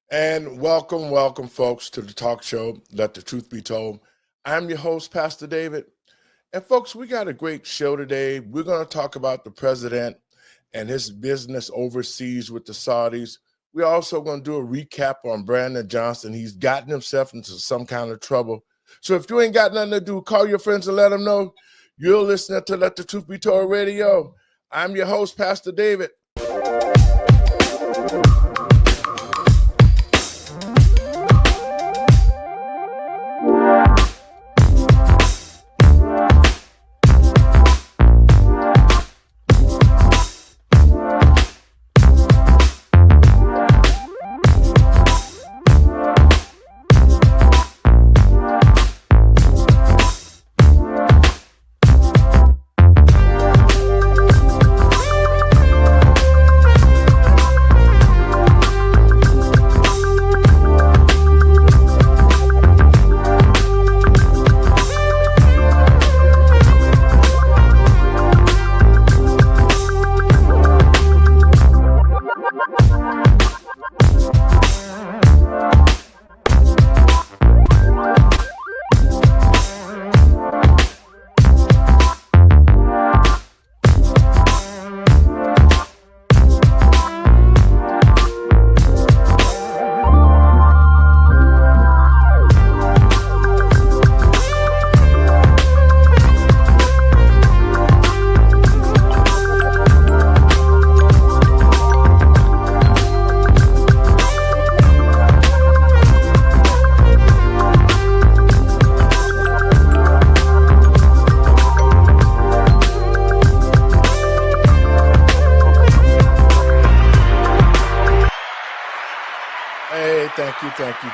And welcome, folks, to the talk show, Let the Truth Be Told. I'm your host, Pastor David. And, folks, we got a great show today. We're going to talk about the president and his business overseas with the Saudis. We're also going to do a recap on Brandon Johnson. He's gotten himself into some kind of trouble. So if you ain't got nothing to do, call your friends and let them know you're listening to Let the Truth Be Told Radio. I'm your host, Pastor David.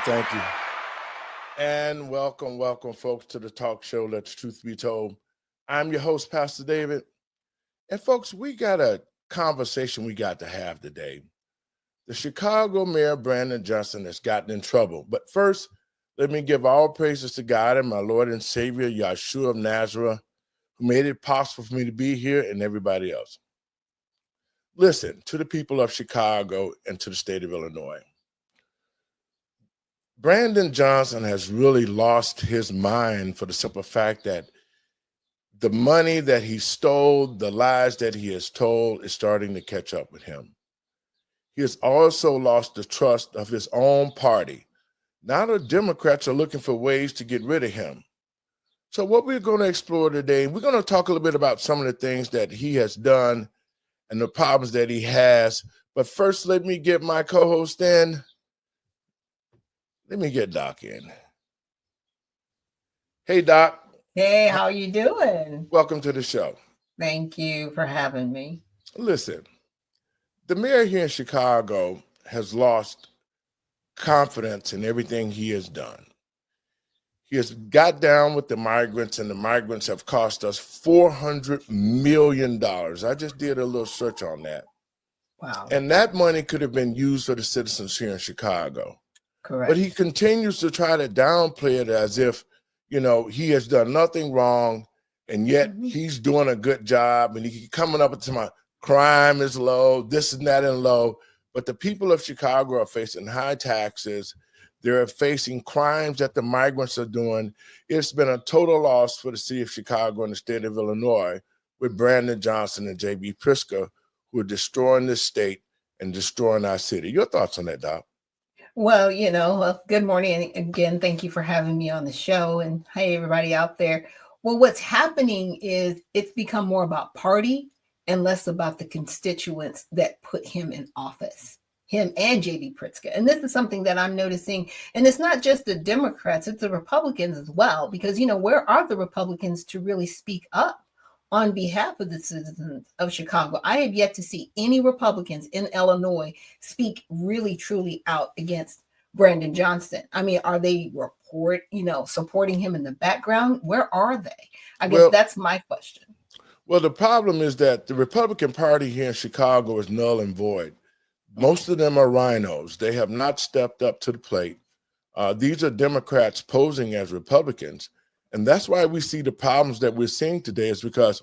Thank you. And welcome, folks, to the talk show, Let the Truth Be Told. I'm your host, Pastor David. And, folks, we got a conversation we got to have today. The Chicago Mayor, Brandon Johnson, has gotten in trouble. But first, let me give all praises to God and my Lord and Savior, Yahshua of Nazareth, who made it possible for me to be here and everybody else. Listen, to the people of Chicago and to the state of Illinois. Brandon Johnson has really lost his mind for the simple fact that the money that he stole, the lies that he has told is starting to catch up with him. He has also lost the trust of his own party. Now the Democrats are looking for ways to get rid of him. So what we're going to explore today, we're going to talk a little bit about some of the things that he has done and the problems that he has. But first, let me get my co-host in. Let me get Doc in. Hey, Doc. Hey, how you doing? Welcome to the show. Thank you for having me. Listen, the mayor here in Chicago has lost confidence in everything he has done. He has got down with the migrants, and the migrants have cost us $400 million. I just did a little search on that. Wow. And that money could have been used for the citizens here in Chicago. Correct. But he continues to try to downplay it as if, he has done nothing wrong, and yet he's doing a good job, and he keep coming up with my crime is low, this and that and low. But the people of Chicago are facing high taxes. They're facing crimes that the migrants are doing. It's been a total loss for the city of Chicago and the state of Illinois with Brandon Johnson and J.B. Pritzker, who are destroying this state and destroying our city. Your thoughts on that, Doc? Well, good morning. And again, thank you for having me on the show. And hey, everybody out there. Well, what's happening is it's become more about party and less about the constituents that put him in office, him and J.B. Pritzker. And this is something that I'm noticing. And it's not just the Democrats, it's the Republicans as well. Because, where are the Republicans to really speak up on behalf of the citizens of Chicago? I have yet to see any Republicans in Illinois speak really, truly out against Brandon Johnson. I mean, are they supporting him in the background? Where are they? I guess that's my question. Well, the problem is that the Republican Party here in Chicago is null and void. Most of them are rhinos. They have not stepped up to the plate. These are Democrats posing as Republicans. And that's why we see the problems that we're seeing today, is because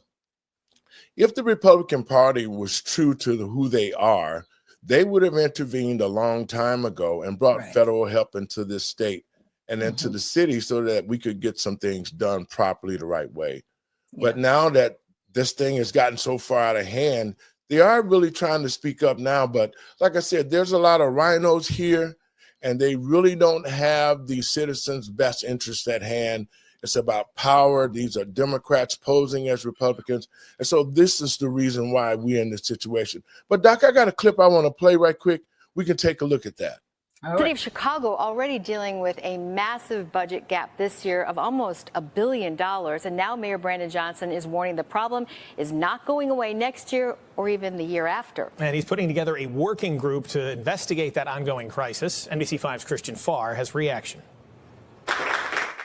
if the Republican Party was true to who they are, they would have intervened a long time ago and brought Right. federal help into this state and into Mhm. the city so that we could get some things done properly the right way. Yeah. But now that this thing has gotten so far out of hand, they are really trying to speak up now. But like I said, there's a lot of rhinos here, and they really don't have the citizens' best interests at hand. It's about power. These are Democrats posing as Republicans. And so this is the reason why we're in this situation. But Doc, I got a clip I want to play right quick. We can take a look at that. All City right. of Chicago already dealing with a massive budget gap this year of almost $1 billion. And now Mayor Brandon Johnson is warning the problem is not going away next year or even the year after. And he's putting together a working group to investigate that ongoing crisis. NBC5's Christian Farr has reaction.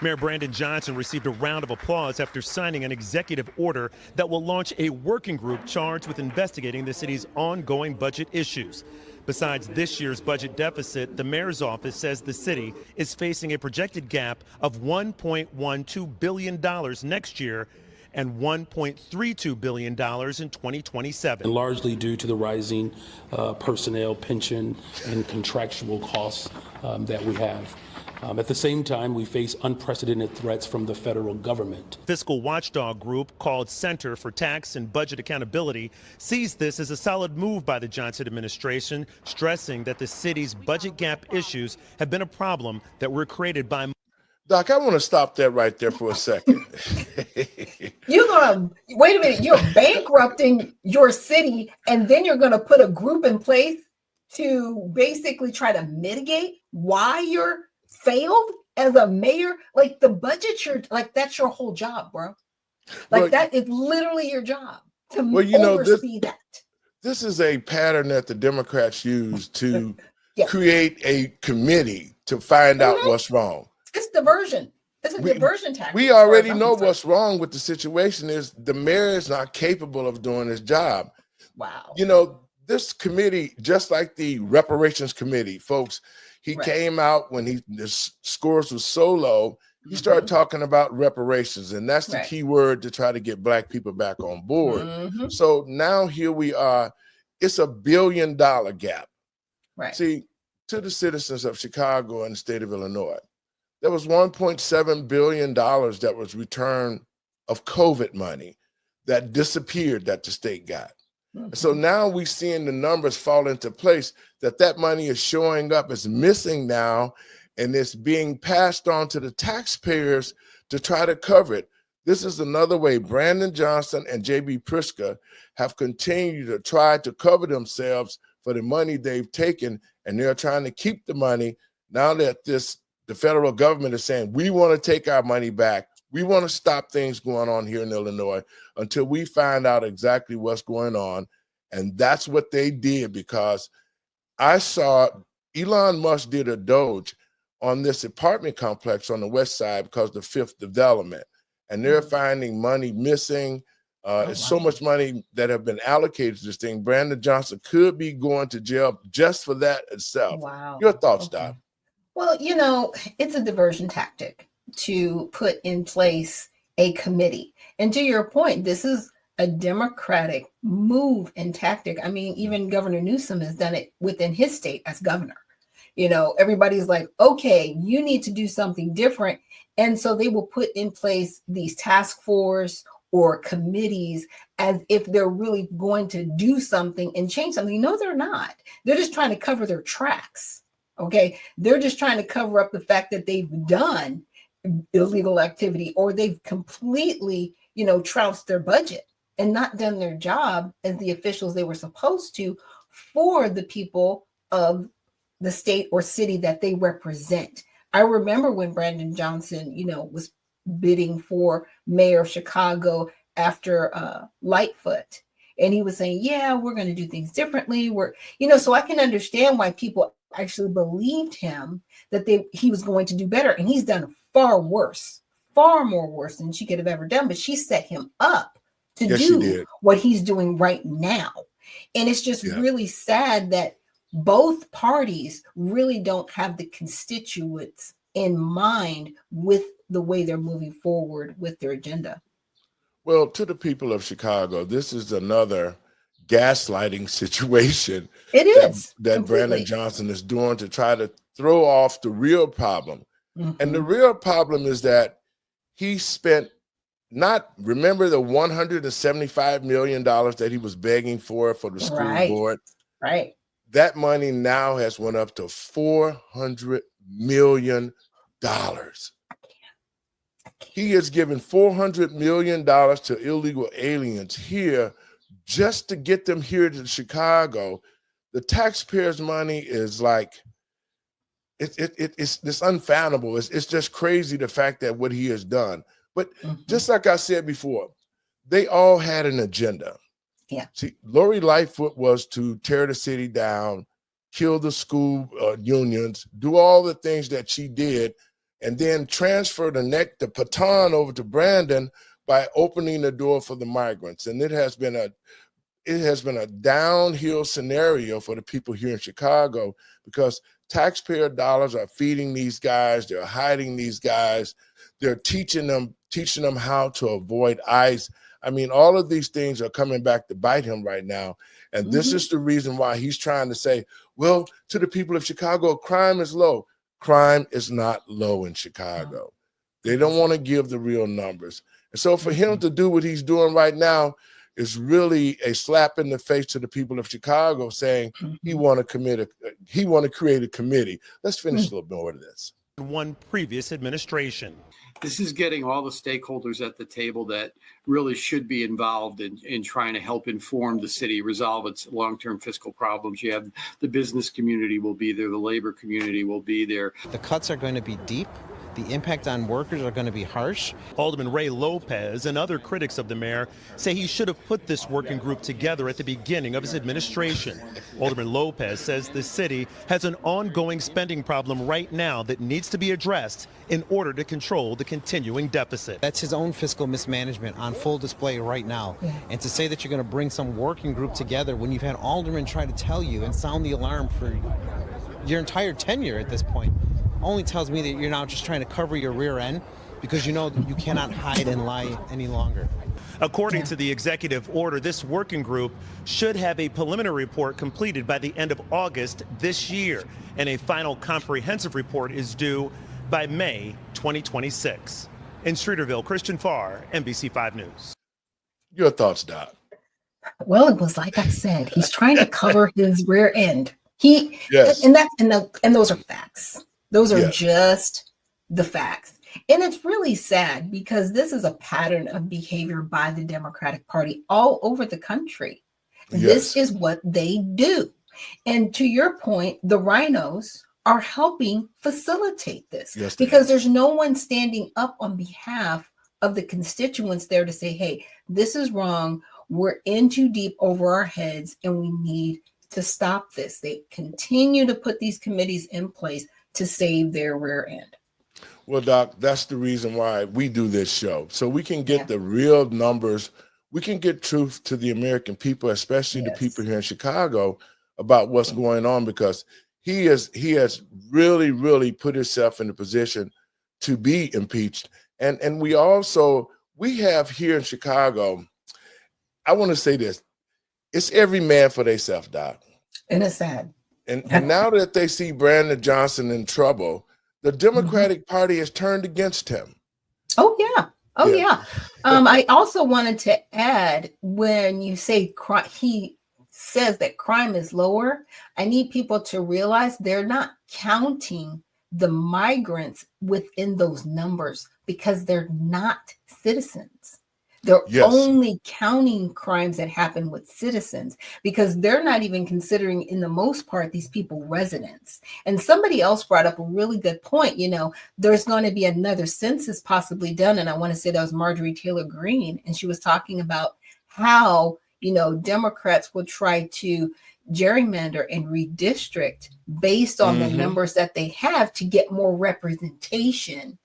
Mayor Brandon Johnson received a round of applause after signing an executive order that will launch a working group charged with investigating the city's ongoing budget issues. Besides this year's budget deficit, the mayor's office says the city is facing a projected gap of $1.12 billion next year and $1.32 billion in 2027. Largely due to the rising personnel, pension, and contractual costs that we have. At the same time, we face unprecedented threats from the federal government. Fiscal watchdog group called Center for Tax and Budget Accountability sees this as a solid move by the Johnson administration, stressing that the city's budget gap issues have been a problem that were created by. Doc, I want to stop that right there for a second. You're gonna wait a minute. You're bankrupting your city, and then you're gonna put a group in place to basically try to mitigate why you're failed as a mayor. Like the budget, that's your whole job, bro. Like Well, that is literally your job to Well, oversee that. this is a pattern that the Democrats use to Yeah. create a committee to find out what's wrong. It's diversion. It's a We- diversion tactic. We as far already as I'm know concerned. what's wrong with the situation is the mayor is not capable of doing his job. Wow. You know, this committee, just like the reparations committee, folks, he Right. came out when the scores were so low, he started talking about reparations, and that's the Right. key word to try to get Black people back on board. Mhm. So now here we are. It's $1 billion gap. Right. See, to the citizens of Chicago and the state of Illinois, there was $1.7 billion that was returned of COVID money that disappeared that the state got. So now we're seeing the numbers fall into place that money is showing up as missing now, and it's being passed on to the taxpayers to try to cover it. This is another way Brandon Johnson and J.B. Pritzker have continued to try to cover themselves for the money they've taken, and they're trying to keep the money now that the federal government is saying, we want to take our money back. We want to stop things going on here in Illinois until we find out exactly what's going on. And that's what they did, because I saw Elon Musk did a Doge on this apartment complex on the west side because of the fifth development. And they're finding money missing. It's so much money that have been allocated to this thing. Brandon Johnson could be going to jail just for that itself. Wow. Your thoughts, Okay. Doc? Well, it's a diversion tactic to put in place a committee. And to your point, this is a Democratic move and tactic. I mean, even Governor Newsom has done it within his state as governor. Everybody's like, okay, you need to do something different. And so they will put in place these task force or committees as if they're really going to do something and change something. No, they're not. They're just trying to cover their tracks. Okay. They're just trying to cover up the fact that they've done illegal activity, or they've completely, trounced their budget and not done their job as the officials they were supposed to for the people of the state or city that they represent. I remember when Brandon Johnson, was bidding for mayor of Chicago after Lightfoot. And he was saying, yeah, we're going to do things differently. So I can understand why people actually believed him that he was going to do better. And he's done far more worse than she could have ever done. But she set him up to Yes, she do did. what he's doing right now. And it's just really sad that both parties really don't have the constituents in mind with the way they're moving forward with their agenda. Well, to the people of Chicago, this is another gaslighting situation It is that Brandon completely. Johnson is doing to try to throw off the real problem. And the Mhm. real problem is that he spent remember the $175 million that he was begging for the school Right, board? right. That money now has went up to $400 million. He is giving $400 million to illegal aliens here just to get them here to Chicago. The taxpayers' money is like, it's unfathomable. It's just crazy, the fact that what he has done. But Mhm. just like I said before, they all had an agenda. Yeah. See, Lori Lightfoot was to tear the city down, kill the school unions, do all the things that she did, and then transfer the baton over to Brandon by opening the door for the migrants. And it has been a downhill scenario for the people here in Chicago, because taxpayer dollars are feeding these guys, they're hiding these guys, they're teaching them how to avoid ICE. I mean, all of these things are coming back to bite him right now. And this Mhm. is the reason why he's trying to say, well, to the people of Chicago, crime is low. Crime is not low in Chicago. They don't want to give the real numbers. And so for him to do what he's doing right now is really a slap in the face to the people of Chicago, saying he Mhm. want to create a committee. Let's finish a little more of this. One previous administration. This is getting all the stakeholders at the table that really should be involved in trying to help inform the city resolve its long-term fiscal problems. You have the business community will be there, the labor community will be there. The cuts are going to be deep. The impact on workers are going to be harsh. Alderman Ray Lopez and other critics of the mayor say he should have put this working group together at the beginning of his administration. Alderman Lopez says the city has an ongoing spending problem right now that needs to be addressed in order to control the continuing deficit. That's his own fiscal mismanagement on full display right now. And to say that you're going to bring some working group together when you've had aldermen try to tell you and sound the alarm for your entire tenure at this point only tells me that you're now just trying to cover your rear end, because you know that you cannot hide and lie any longer. According to the executive order, this working group should have a preliminary report completed by the end of August this year, and a final comprehensive report is due by May 2026. In Streeterville, Christian Farr, NBC5 News. Your thoughts, Doc? Well, it was like I said, he's trying to cover his rear end. Yes. And those are facts. Those are Yes. just the facts. And it's really sad, because this is a pattern of behavior by the Democratic Party all over the country. This Yes. is what they do. And to your point, the rhinos are helping facilitate this, Yes, they because are. there's no one standing up on behalf of the constituents there to say, hey, this is wrong. We're in too deep over our heads and we need to stop this. They continue to put these committees in place to save their rear end. Well, Doc, that's the reason why we do this show, so we can get Yeah. the real numbers. We can get truth to the American people, especially the Yes. people here in Chicago, about what's going on, because he has really, really put himself in a position to be impeached. And we have here in Chicago, I want to say this, it's every man for themselves, Doc. And it's sad. And now that they see Brandon Johnson in trouble, the Democratic Party has turned against him. Oh, yeah. Oh, Yeah. yeah. I also wanted to add, when you say he says that crime is lower, I need people to realize they're not counting the migrants within those numbers, because they're not citizens. They're Yes. only counting crimes that happen with citizens, because they're not even considering, in the most part, these people residents. And somebody else brought up a really good point. There's going to be another census possibly done. And I want to say that was Marjorie Taylor Greene. And she was talking about how, Democrats will try to gerrymander and redistrict based on the numbers that they have to get more representation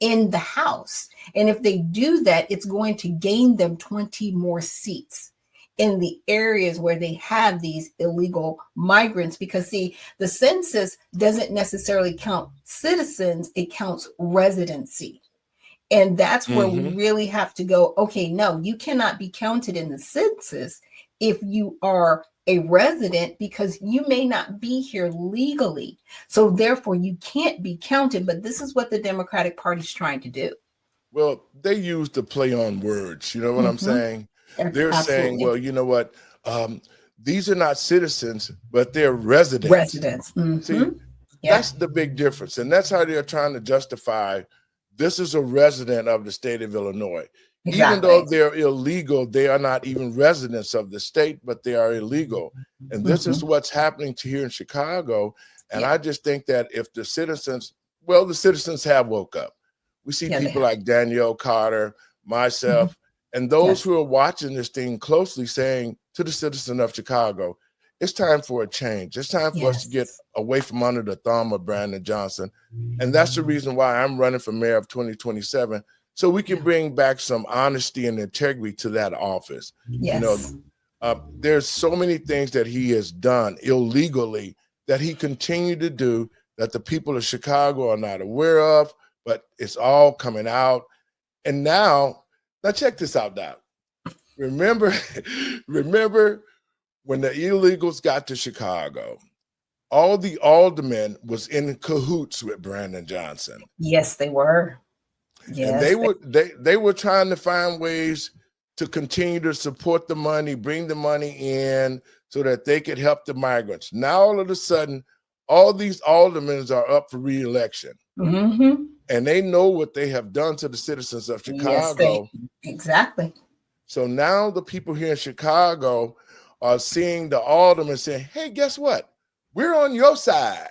in the House. And if they do that, it's going to gain them 20 more seats in the areas where they have these illegal migrants. Because see, the census doesn't necessarily count citizens, it counts residency. And that's where we really have to go, okay, no, you cannot be counted in the census if you are a resident because you may not be here legally. So therefore you can't be counted. But this is what the Democratic Party is trying to do. Well, they use the play on words. You know what I'm saying? They're saying, Absolutely. well, you know what? These are not citizens, but they're residents. Residents. See, that's the big difference. And that's how they're trying to justify this is a resident of the state of Illinois. Even though they're illegal, they are not even residents of the state, but they are illegal. And this is what's happening to here in Chicago. And I just think that if the citizens have woke up. We see people like Danielle Carter, myself, and those who are watching this thing closely saying to the citizen of Chicago, it's time for a change. It's time for us to get away from under the thumb of Brandon Johnson. And that's the reason why I'm running for mayor of 2027. So we can bring back some honesty and integrity to that office. You know, there's so many things that he has done illegally that he continued to do that the people of Chicago are not aware of, but it's all coming out. And now check this out, Doc. Remember when the illegals got to Chicago, all the aldermen was in cahoots with Brandon Johnson. Yes, they were. Yes, and they were trying to find ways to continue to support the money, bring the money in so that they could help the migrants. Now, all of a sudden, all these aldermen are up for re-election. And they know what they have done to the citizens of Chicago. Exactly. So now the people here in Chicago are seeing the aldermen saying, hey, guess what? We're on your side.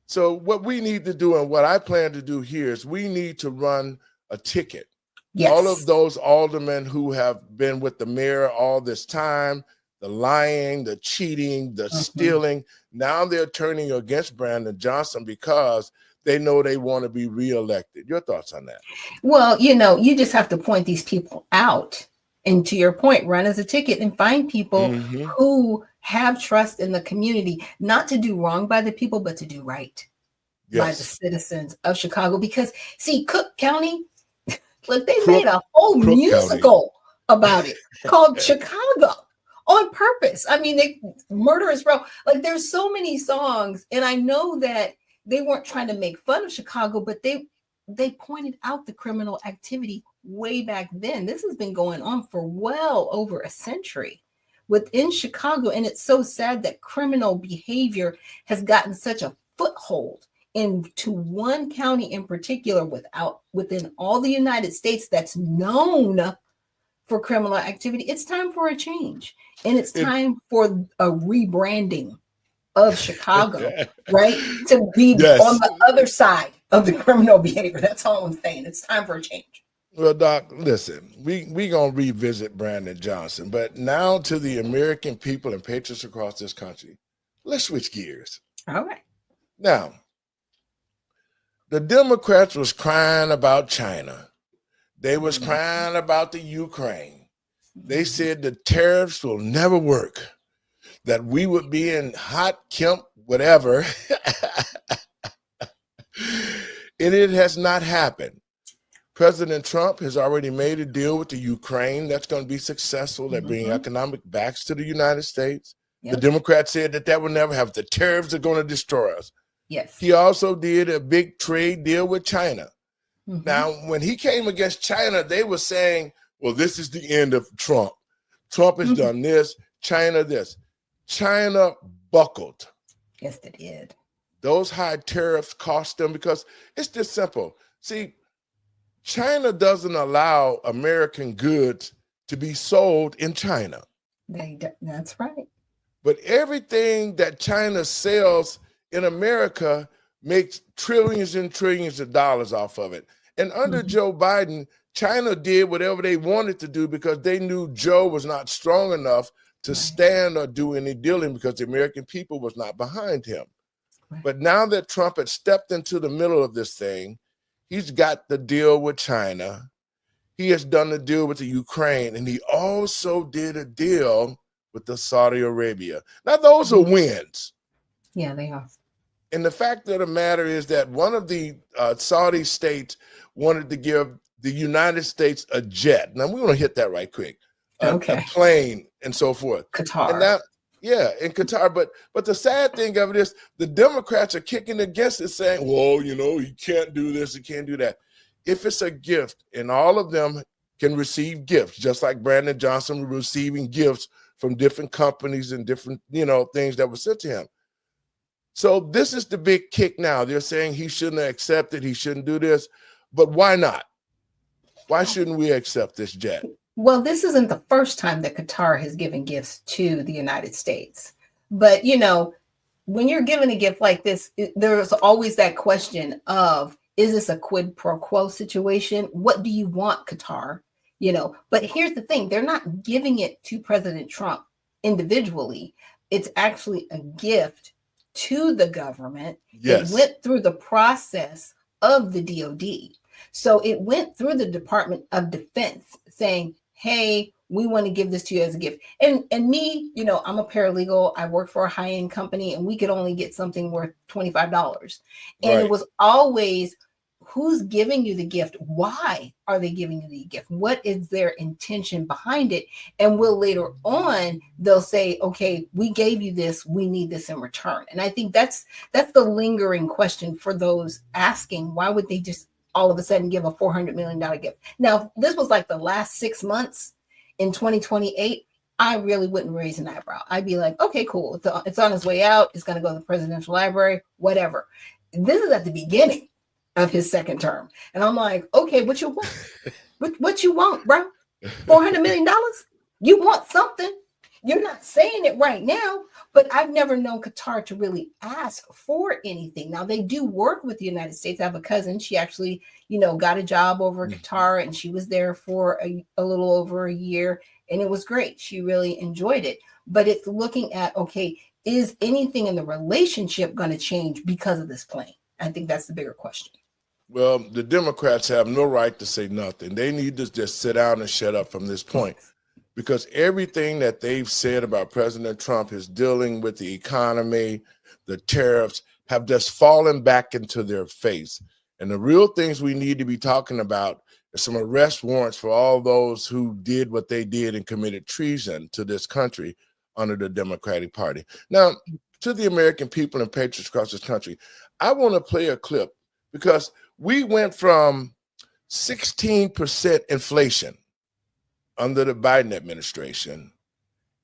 So what we need to do and what I plan to do here is we need to run a ticket. All of those aldermen who have been with the mayor all this time, the lying, the cheating, the stealing, now they're turning against Brandon Johnson because they know they want to be reelected. Your thoughts on that? Well, you know, you just have to point these people out. And to your point, run as a ticket and find people who have trust in the community, not to do wrong by the people, but to do right by the citizens of Chicago. Because see, Cook County, look, they made a whole musical about it called Chicago on purpose. I mean, they Murderous Row. Like there's so many songs. And I know that they weren't trying to make fun of Chicago, but they pointed out the criminal activity way back then. This has been going on for well over a century within Chicago. And it's so sad that criminal behavior has gotten such a foothold into one county in particular within all the United States that's known for criminal activity. It's time for a change. And it's time for a rebranding of Chicago, right? To be on the other side of the criminal behavior. That's all I'm saying. It's time for a change. Well, Doc, listen, we going to revisit Brandon Johnson, but now to the American people and patriots across this country, let's switch gears. All right. Now, the Democrats was crying about China. They was crying about the Ukraine. They said the tariffs will never work, that we would be in hot Kemp, whatever. And it has not happened. President Trump has already made a deal with the Ukraine that's going to be successful. They bring economic backs to the United States. The Democrats said that will never happen. The tariffs are going to destroy us. Yes. He also did a big trade deal with China. Now, when he came against China, they were saying, well, this is the end of Trump. Trump has done this, China this. China buckled. Yes, they did. Those high tariffs cost them because it's just simple. See, China doesn't allow American goods to be sold in China. That's right. But everything that China sells in America makes trillions and trillions of dollars off of it. And under Joe Biden, China did whatever they wanted to do because they knew Joe was not strong enough to stand or do any dealing because the American people was not behind him. But now that Trump had stepped into the middle of this thing, he's got the deal with China. He has done the deal with the Ukraine, and he also did a deal with the Saudi Arabia. Now, those are wins. Yeah, they are. And the fact of the matter is that one of the Saudi states wanted to give the United States a jet. Now, we want to hit that right quick. a Okay. plane and so forth. Qatar. And that, yeah, in Qatar. But the sad thing of it is the Democrats are kicking against it, saying, well, you know, you can't do this, you can't do that. If it's a gift, and all of them can receive gifts, just like Brandon Johnson receiving gifts from different companies and different, you know, things that were sent to him. So this is the big kick now. They're saying he shouldn't have accepted, he shouldn't do this. But why not? Why shouldn't we accept this jet? Well, this isn't the first time that Qatar has given gifts to the United States. But, you know, when you're given a gift like this, there's always that question of, is this a quid pro quo situation? What do you want, Qatar? You know, but here's the thing. They're not giving it to President Trump individually. It's actually a gift to the government. Yes. It went through the process of the DOD. So it went through the Department of Defense saying, hey, we want to give this to you as a gift. And me, you know, I'm a paralegal. I work for a high-end company, and we could only get something worth $25. And Right. it was always, who's giving you the gift? Why are they giving you the gift? What is their intention behind it? And will later on, they'll say, okay, we gave you this, we need this in return. And I think that's the lingering question for those asking, why would they just all of a sudden give a $400 million gift? Now, if this was like the last 6 months in 2028, I really wouldn't raise an eyebrow. I'd be like, okay, cool. It's on its way out. It's going to go to the presidential library, whatever. This is at the beginning of his second term. And I'm like, okay, what you want? what you want, bro? $400 million? You want something? You're not saying it right now, but I've never known Qatar to really ask for anything. Now, they do work with the United States. I have a cousin. She actually, you know, got a job over in Qatar, and she was there for a little over a year, and it was great. She really enjoyed it. But it's looking at, okay, is anything in the relationship going to change because of this plane? I think that's the bigger question. Well, the Democrats have no right to say nothing. They need to just sit down and shut up from this point, because everything that they've said about President Trump is dealing with the economy, the tariffs, have just fallen back into their face. And the real things we need to be talking about is some arrest warrants for all those who did what they did and committed treason to this country under the Democratic Party. Now, to the American people and patriots across this country, I want to play a clip, because we went from 16% inflation under the Biden administration,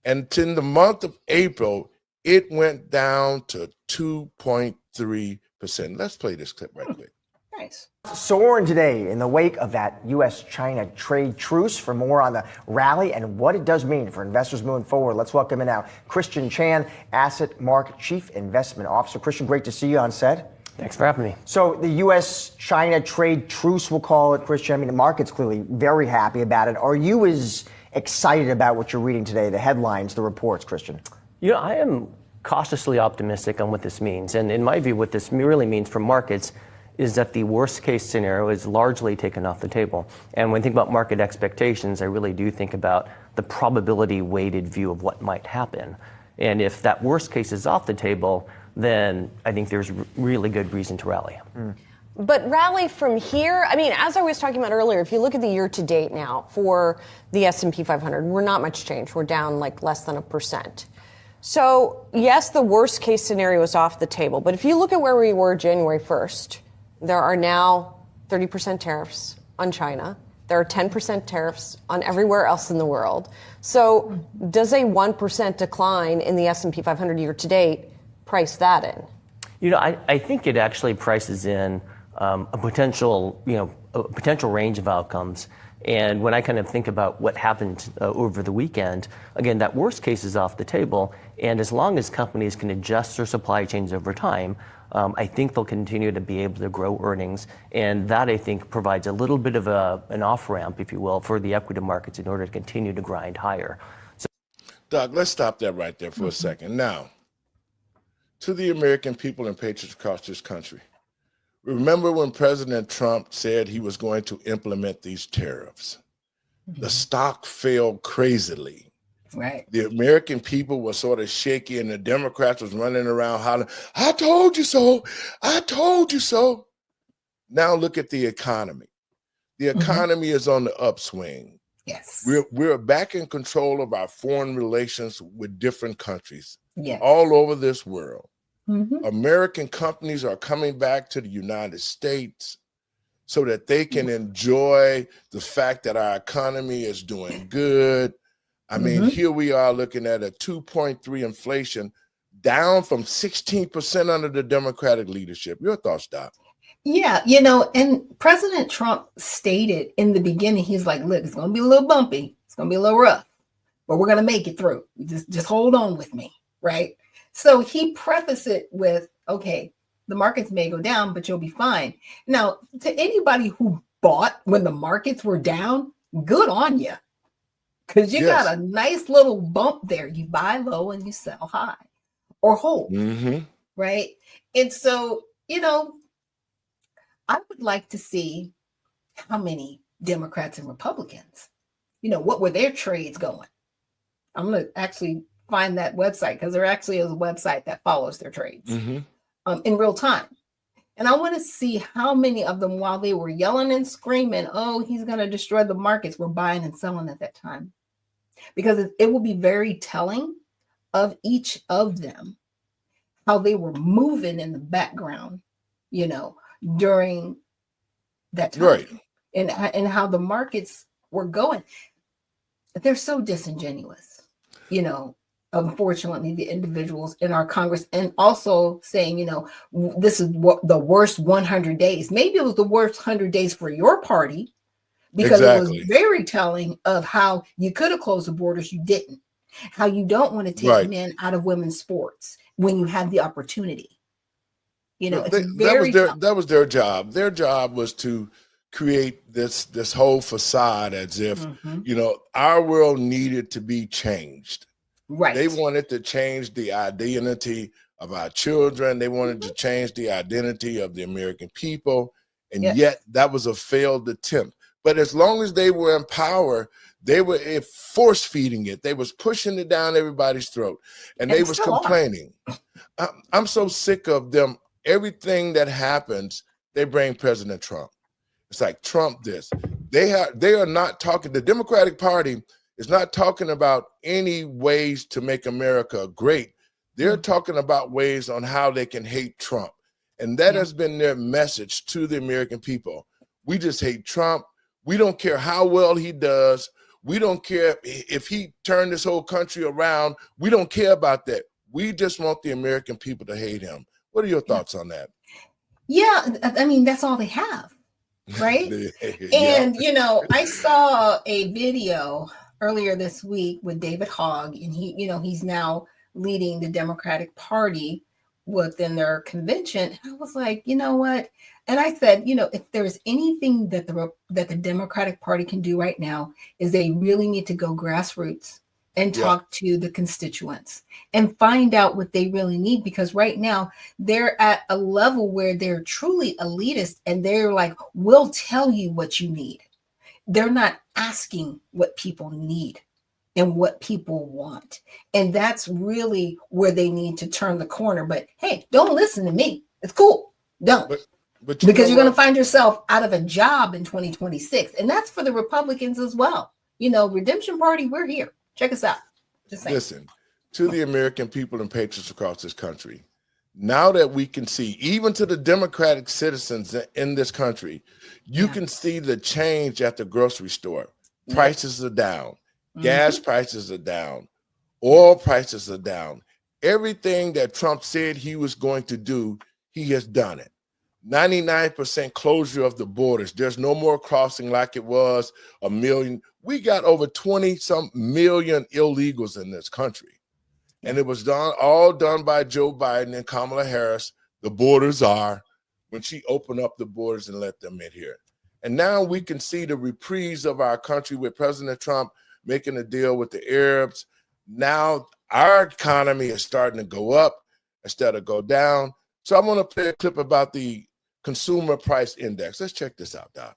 and in the month of April, it went down to 2.3%. Let's play this clip right quick. Nice. Soaring today in the wake of that U.S.-China trade truce. For more on the rally and what it does mean for investors moving forward, let's welcome in now Christian Chan, Asset Mark Chief Investment Officer. Christian, great to see you on set. Thanks for having me. So the U.S.-China trade truce, we'll call it, Christian. I mean, the market's clearly very happy about it. Are you as excited about what you're reading today, the headlines, the reports, Christian? You know, I am cautiously optimistic on what this means. And in my view, what this really means for markets is that the worst case scenario is largely taken off the table. And when I think about market expectations, I really do think about the probability weighted view of what might happen. And if that worst case is off the table, then I think there's really good reason to rally. But rally from here, I mean, as I was talking about earlier, if you look at the year to date now for the S&P 500, we're not much change. We're down like less than 1%. So yes, the worst case scenario is off the table. But if you look at where we were January 1st, there are now 30% tariffs on China. There are 10% tariffs on everywhere else in the world. So does a 1% decline in the S&P 500 year to date price that in? You know, I think it actually prices in a potential range of outcomes. And when I kind of think about what happened over the weekend, again, that worst case is off the table. And as long as companies can adjust their supply chains over time, I think they'll continue to be able to grow earnings. And that, I think, provides a little bit of an off-ramp, if you will, for the equity markets in order to continue to grind higher. So, Doug, let's stop that right there for a second. Now, to the American people and patriots across this country, remember when President Trump said he was going to implement these tariffs? The stock fell crazily. Right. The American people were sort of shaky, and the Democrats was running around hollering, I told you so. I told you so. Now look at the economy. The economy is on the upswing. Yes. We're back in control of our foreign relations with different countries Yes. all over this world. Mm-hmm. American companies are coming back to the United States so that they can enjoy the fact that our economy is doing good. I mean, here we are looking at a 2.3 inflation, down from 16% under the Democratic leadership. Your thoughts, Doc? Yeah, you know, and President Trump stated in the beginning, he's like, look, it's going to be a little bumpy. It's going to be a little rough, but we're going to make it through. Just hold on with me, right? So he prefaced it with, okay, the markets may go down, but you'll be fine. Now, to anybody who bought when the markets were down, good on you. Because you got a nice little bump there. You buy low and you sell high or hold, right? And so, you know, I would like to see how many Democrats and Republicans, you know, what were their trades going? I'm going to actually find that website because there actually is a website that follows their trades in real time. And I want to see how many of them, while they were yelling and screaming, oh, he's going to destroy the markets, were buying and selling at that time. Because it will be very telling of each of them, how they were moving in the background, you know, during that time. Right. And how the markets were going. They're so disingenuous, you know, unfortunately, the individuals in our Congress, and also saying, you know, this is what the worst 100 days. Maybe it was the worst 100 days for your party, because it was very telling of how you could have closed the borders, you didn't. How you don't want to take men out of women's sports when you have the opportunity. You know, that was their job. Their job was to create this whole facade as if, you know, our world needed to be changed. Right. They wanted to change the identity of our children. They wanted to change the identity of the American people. And yet that was a failed attempt. But as long as they were in power, they were force feeding it. They was pushing it down everybody's throat, and they was complaining. I'm so sick of them. Everything that happens, they bring President Trump. It's like Trump this. They are not talking. The Democratic Party is not talking about any ways to make America great. They're talking about ways on how they can hate Trump. And that has been their message to the American people. We just hate Trump. We don't care how well he does. We don't care if he turned this whole country around. We don't care about that. We just want the American people to hate him. What are your thoughts on that? Yeah, I mean, that's all they have, right? And, you know, I saw a video earlier this week with David Hogg, and he, you know, he's now leading the Democratic Party within their convention. I was like, you know what? And I said, you know, if there's anything that the Democratic Party can do right now, is they really need to go grassroots and talk to the constituents and find out what they really need. Because right now they're at a level where they're truly elitist, and they're like, we'll tell you what you need. They're not asking what people need and what people want. And that's really where they need to turn the corner. But hey, don't listen to me. It's cool. Don't. Because you're going to find yourself out of a job in 2026. And that's for the Republicans as well. You know, Redemption Party, we're here. Check us out. Just saying. Listen, to the American people and patriots across this country, now that we can see, even to the Democratic citizens in this country, you can see the change at the grocery store. Prices are down. Gas prices are down. Oil prices are down. Everything that Trump said he was going to do, he has done it. 99% closure of the borders. There's no more crossing like it was a million. We got over 20-some million illegals in this country. And it was all done by Joe Biden and Kamala Harris, the borders are, when she opened up the borders and let them in here. And now we can see the reprise of our country with President Trump making a deal with the Arabs. Now our economy is starting to go up instead of go down. So I want to play a clip about the Consumer Price Index. Let's check this out, Doc.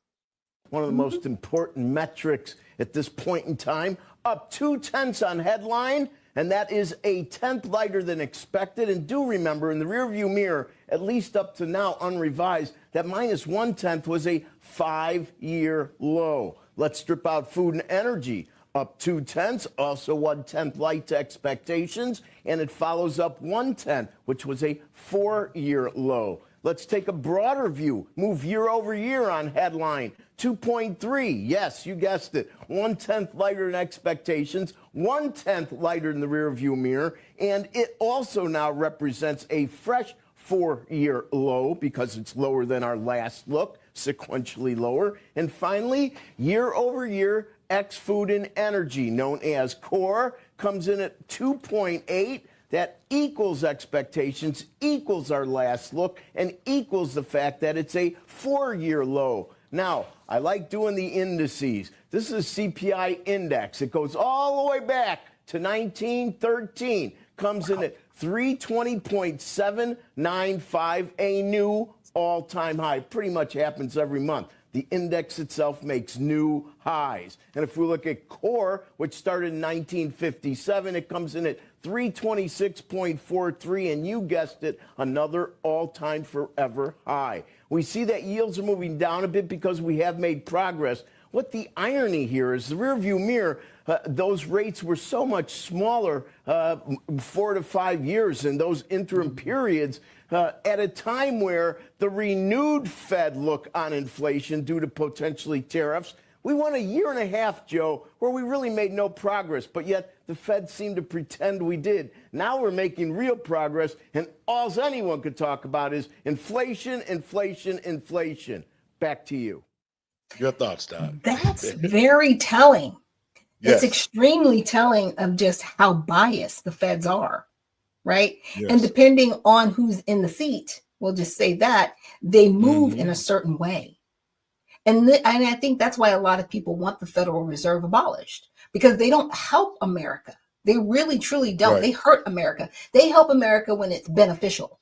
One of the most important metrics at this point in time, up 0.2 on headline, and that is a tenth lighter than expected. And do remember, in the rearview mirror, at least up to now unrevised, that -0.1 was a 5-year low. Let's strip out food and energy. Up 0.2, also 1/10 light to expectations, and it follows up 1/10, which was a 4-year low. Let's take a broader view. Move year over year on headline 2.3. Yes, you guessed it. 1/10 lighter than expectations, 1/10 lighter than the rear view mirror, and it also now represents a fresh 4-year low because it's lower than our last look, sequentially lower. And finally, year over year, X food and energy, known as core, comes in at 2.8. That equals expectations, equals our last look, and equals the fact that it's a 4-year low. Now, I like doing the indices. This is a CPI index. It goes all the way back to 1913. Comes in at 320.795, a new all-time high. Pretty much happens every month. The index itself makes new highs. And if we look at core, which started in 1957, it comes in at 326.43, and you guessed it, another all-time forever high. We see that yields are moving down a bit because we have made progress. What the irony here is the rearview mirror, those rates were so much smaller 4 to 5 years in those interim periods at a time where the renewed Fed look on inflation due to potentially tariffs. We went a year and a half, Joe, where we really made no progress, but yet the Fed seemed to pretend we did. Now we're making real progress, and all anyone could talk about is inflation, inflation, inflation. Back to you. Your thoughts, Don? That's very telling. Yes. It's extremely telling of just how biased the feds are, right? Yes. And depending on who's in the seat, we'll just say that, they move in a certain way. And I think that's why a lot of people want the Federal Reserve abolished, because they don't help America. They really, truly don't. Right. They hurt America. They help America when it's beneficial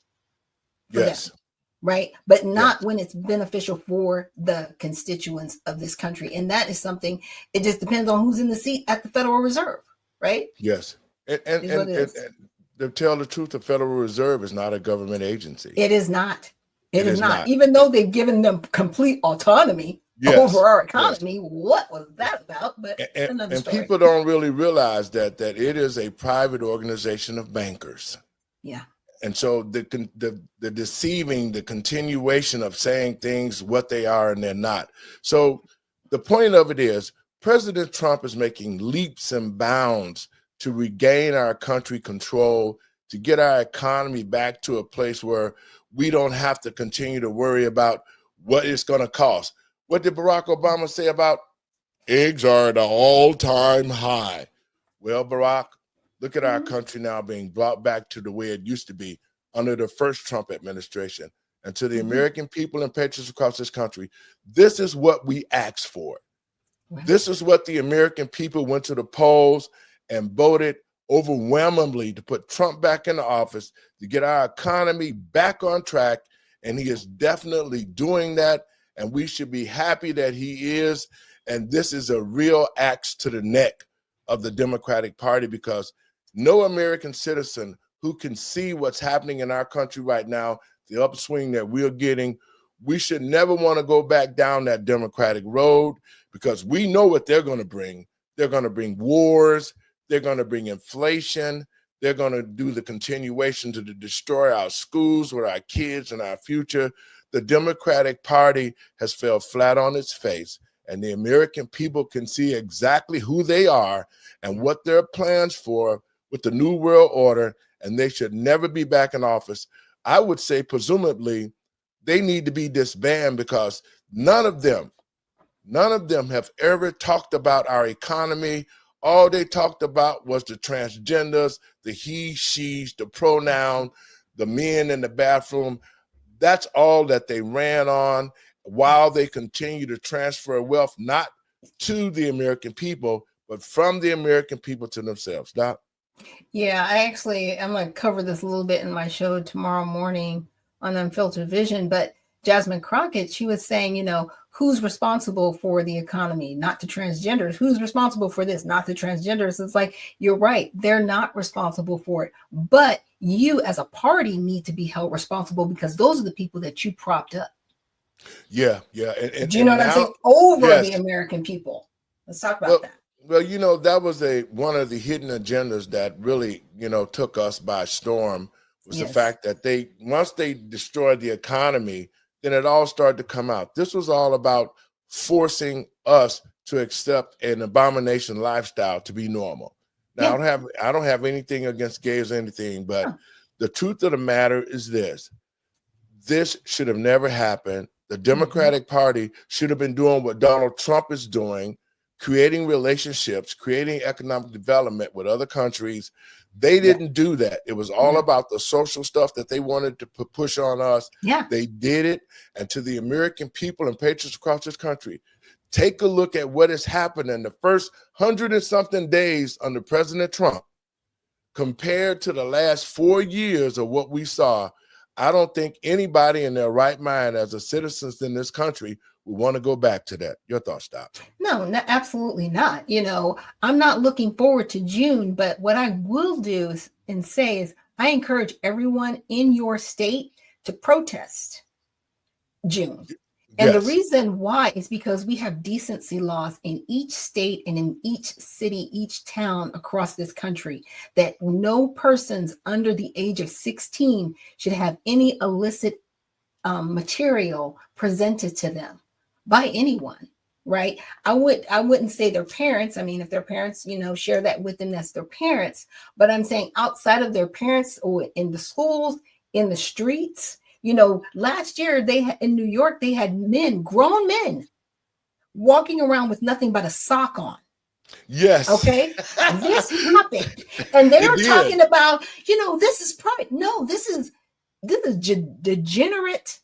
for Yes. them, right? But not when it's beneficial for the constituents of this country. And that is something, it just depends on who's in the seat at the Federal Reserve, right? Yes. And Is what it is. to tell the truth, the Federal Reserve is not a government agency. It is not. It is not. not. Even though they've given them complete autonomy over our economy. What was that about? But another story. People don't really realize that it is a private organization of bankers. Yeah. And so the deceiving, the continuation of saying things what they are and they're not. So the point of it is President Trump is making leaps and bounds to regain our country control, to get our economy back to a place where we don't have to continue to worry about what it's going to cost. What did Barack Obama say about eggs are at an all-time high? Well, Barack, look at our country now being brought back to the way it used to be under the first Trump administration. And to the American people and patriots across this country, this is what we asked for. Wow. This is what the American people went to the polls and voted overwhelmingly to put Trump back in the office, to get our economy back on track. And he is definitely doing that. And we should be happy that he is. And this is a real axe to the neck of the Democratic Party, because no American citizen who can see what's happening in our country right now, the upswing that we're getting, we should never want to go back down that Democratic road, because we know what they're going to bring. They're going to bring wars. They're going to bring inflation. They're going to do the continuation to destroy our schools with our kids and our future. The Democratic Party has fell flat on its face, and the American people can see exactly who they are and what their plans for with the New World Order, and they should never be back in office. I would say, presumably, they need to be disbanded, because none of them have ever talked about our economy. All they talked about was the transgenders, the he, she's, the pronoun, the men in the bathroom. That's all that they ran on, while they continue to transfer wealth, not to the American people, but from the American people to themselves. Doc? Yeah, I'm going to cover this a little bit in my show tomorrow morning on Unfiltered Vision. But Jasmine Crockett, she was saying, who's responsible for the economy? Not the transgenders. Who's responsible for this? Not the transgenders. It's like, you're right. They're not responsible for it. But you as a party need to be held responsible, because those are the people that you propped up. Yeah, yeah, Do you know and what I'm now, saying? Over the yes. American people. Let's talk about Well, that. well, that was one of the hidden agendas that really, took us by storm, was the Yes. fact that once they destroyed the economy, then it all started to come out. This was all about forcing us to accept an abomination lifestyle to be normal. Now, Yeah. I don't have anything against gays or anything, but Huh. the truth of the matter is this: this should have never happened. The Mhm. Democratic Party should have been doing what Donald Trump is doing, creating relationships, creating economic development with other countries. They Yeah. didn't do that. It was all Yeah. about the social stuff that they wanted to push on us. Yeah. They did it. And to the American people and patriots across this country, take a look at what has happened in the first 100 and something days under President Trump compared to the last 4 years of what we saw. I don't think anybody in their right mind as a citizens in this country would want to go back to that. Your thoughts, Doc? No, absolutely not. I'm not looking forward to June, but what I will do and say is I encourage everyone in your state to protest June. And the Yes. reason why is because we have decency laws in each state and in each city, each town across this country, that no persons under the age of 16 should have any illicit material presented to them by anyone, right? I wouldn't say their parents. I mean, if their parents, share that with them, that's their parents. But I'm saying outside of their parents, or in the schools, in the streets. Last year in New York, they had grown men, walking around with nothing but a sock on. Yes. Okay. This happened. And they're It did. talking about, this is private. No, this is degenerate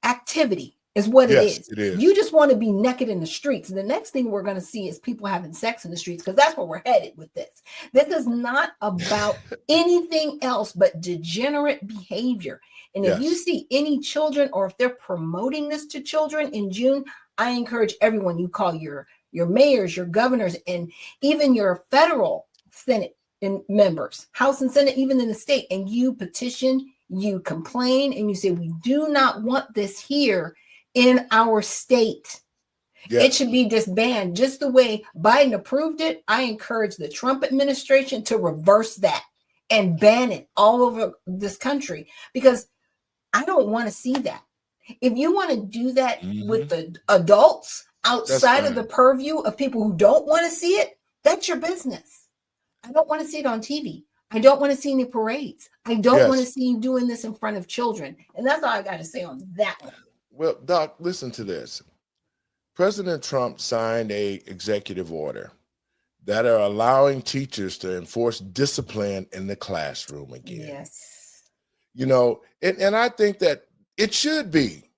activity is what it Yes, is. it is. You just want to be naked in the streets. And the next thing we're going to see is people having sex in the streets, because that's where we're headed with this. This is not about anything else but degenerate behavior. And if you Yes. see any children, or if they're promoting this to children in June, I encourage everyone, you call your mayors, your governors, and even your federal Senate and members, House and Senate, even in the state, and you petition, you complain, and you say, we do not want this here in our state. Yes. It should be disbanded. Just the way Biden approved it, I encourage the Trump administration to reverse that and ban it all over this country, because I don't want to see that. If you want to do that with the adults outside of the purview of people who don't want to see it, that's your business. I don't want to see it on TV. I don't want to see any parades. I don't want to see you doing this in front of children. And that's all I got to say on that one. Well, Doc, listen to this. President Trump signed an executive order that are allowing teachers to enforce discipline in the classroom again. Yes. And I think that it should be.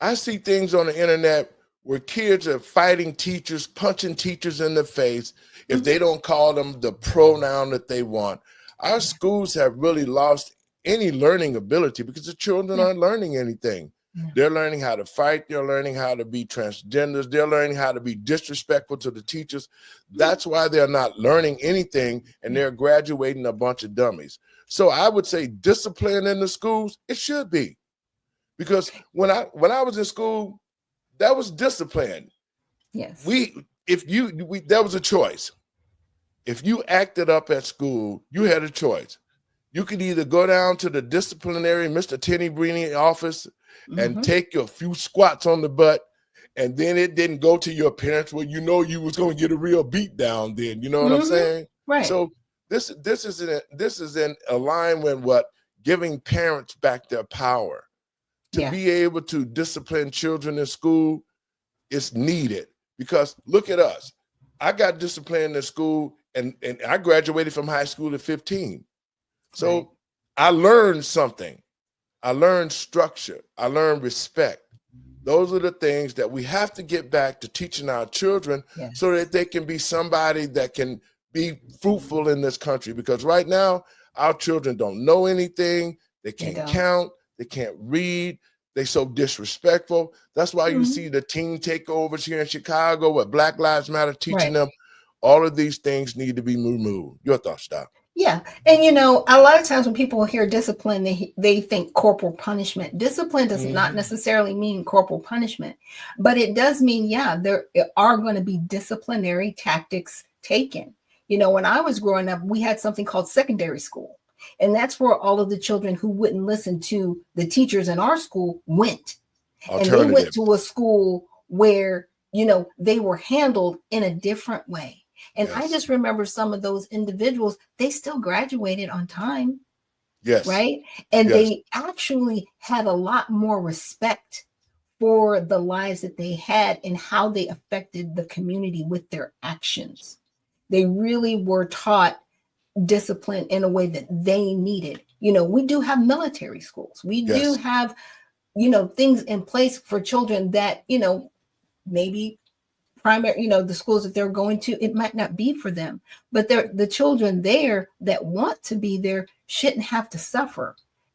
I see things on the internet where kids are fighting teachers, punching teachers in the face if they don't call them the pronoun that they want. Our schools have really lost any learning ability because the children aren't learning anything. They're learning how to fight. They're learning how to be transgenders. They're learning how to be disrespectful to the teachers. That's why they're not learning anything, and they're graduating a bunch of dummies. So I would say discipline in the schools, it should be. Because when I was in school, that was discipline. Yes. There was a choice. If you acted up at school, you had a choice. You could either go down to the disciplinary Mr. Tenny Breeny office and take your few squats on the butt, and then it didn't go to your parents where you was going to get a real beat down then. You know what I'm saying? Right. So this is in alignment with what giving parents back their power. To be able to discipline children in school is needed, because look at us. I got disciplined in school, and I graduated from high school at 15. So I learned something. I learned structure. I learned respect. Those are the things that we have to get back to teaching our children so that they can be somebody that can be fruitful in this country. Because right now, our children don't know anything. They can't count. They can't read. They're so disrespectful. That's why you see the teen takeovers here in Chicago with Black Lives Matter teaching them. All of these things need to be removed. Your thoughts, Doc? Yeah. And a lot of times when people hear discipline, they think corporal punishment. Discipline does not necessarily mean corporal punishment, but it does mean, yeah, there are going to be disciplinary tactics taken. When I was growing up, we had something called secondary school. And that's where all of the children who wouldn't listen to the teachers in our school went. And they went to a school where, they were handled in a different way. And I just remember some of those individuals, they still graduated on time. Yes. Right. And they actually had a lot more respect for the lives that they had and how they affected the community with their actions. They really were taught discipline in a way that they needed. We do have military schools. We do have, things in place for children that, maybe primary, the schools that they're going to, it might not be for them, but the children there that want to be there shouldn't have to suffer